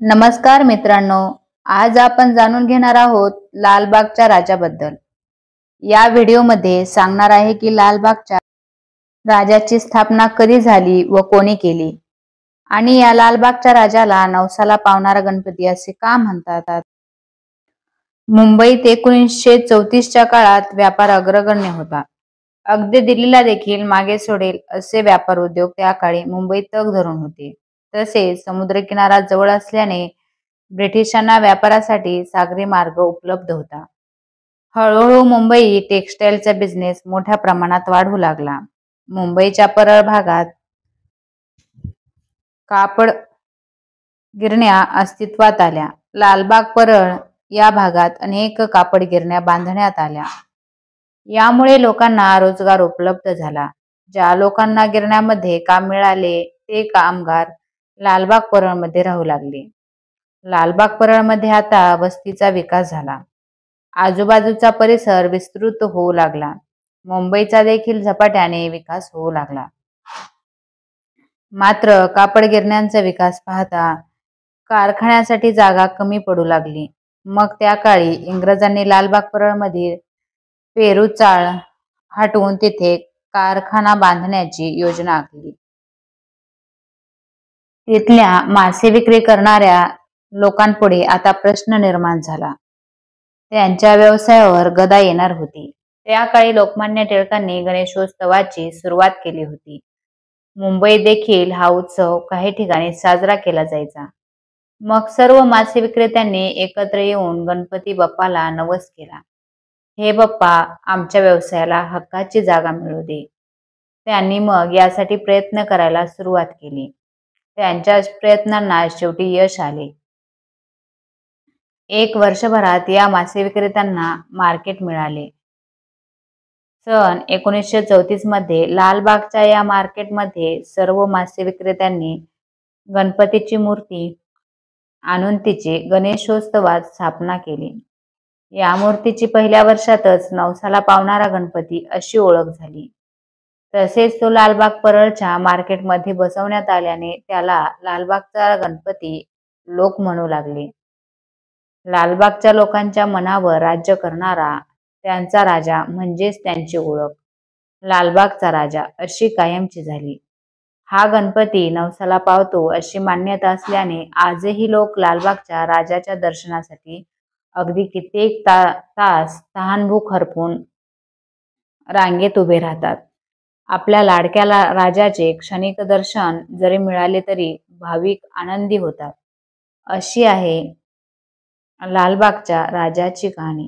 नमस्कार मित्रांनो, आज आपण जाणून घेणार आहोत लालबागच्या राजाबद्दल। या व्हिडिओमध्ये सांगणार आहे की लालबागच्या राजाची स्थापना कधी झाली व कोणी केली आणि या लालबागच्या राजाला नवसाला पावणारा गणपती असे का म्हणतात। मुंबईत 1934च्या काळात व्यापार अग्रगण्य होता। अगदी दिल्लीला देखील मागे सोडेल असे व्यापार उद्योग त्या काळी मुंबईत तग धरून होते। तसेच समुद्रकिनारा जवळ असल्याने ब्रिटिशांना व्यापारासाठी सागरी मार्ग उपलब्ध होता। हळूहळू मुंबई टेक्सटाईलचा बिझनेस मोठ्या प्रमाणात वाढू लागला। मुंबईच्या परळ भागात कापड गिरण्या अस्तित्वात आल्या। लालबाग परळ या भागात अनेक कापड गिरण्या बांधण्यात आल्या। यामुळे लोकांना रोजगार उपलब्ध झाला। ज्या लोकांना गिरण्यामध्ये काम मिळाले ते कामगार लालबाग परळमध्ये राहू लागले। लालबाग परळमध्ये आता वस्तीचा विकास झाला। आजूबाजूचा परिसर विस्तृत होऊ लागला। मुंबईचा देखील झपाट्याने विकास होऊ लागला। मात्र कापड गिरण्यांचा विकास पाहता कारखान्यासाठी जागा कमी पडू लागली। मग त्या काळी इंग्रजांनी लालबाग परळमधील पेरू चाळ हटवून तिथे कारखाना बांधण्याची योजना आखली। तिथल्या मासे विक्री करणाऱ्या लोकांपुढे आता प्रश्न निर्माण झाला। त्यांच्या व्यवसायावर गदा येणार होती। त्या काळी लोकमान्य टिळकांनी गणेशोत्सवाची सुरुवात केली होती। मुंबईत देखील हा उत्सव काही ठिकाणी साजरा केला जायचा। मग सर्व मासे विक्रेत्यांनी एकत्र येऊन गणपती बाप्पाला नवस केला, हे बाप्पा, आमच्या व्यवसायाला हक्काची जागा मिळू दे। त्यांनी मग यासाठी प्रयत्न करायला सुरुवात केली। त्यांच्या प्रयत्नांना शेवटी यश आले। एक वर्षभरात या मासे विक्रेत्यांना मार्केट मिळाले। सन 1934 मध्ये लालबागच्या या मार्केटमध्ये सर्व मासे विक्रेत्यांनी गणपतीची मूर्ती आणून तिची गणेशोत्सवात स्थापना केली। या मूर्तीची पहिल्या वर्षातच नवसाला पावणारा गणपती अशी ओळख झाली। तसेच तो लालबाग परळच्या मार्केटमध्ये बसवण्यात आल्याने त्याला लालबागचा गणपती लोक म्हणू लागले। लालबागच्या लोकांच्या मनावर राज्य करणारा त्यांचा राजा म्हणजेच त्यांची ओळख लालबागचा राजा अशी कायमची झाली। हा गणपती नवसाला पावतो अशी मान्यता असल्याने आजही लोक लालबागच्या राजाच्या दर्शनासाठी अगदी कित्येक तास तहानभूक हरपून रांगेत उभे राहतात। आपल्या लाडक्या राजाचे क्षणिक दर्शन जरी मिळाले तरी भाविक आनंदी होतात। अशी आहे लालबागच्या राजाची कहाणी।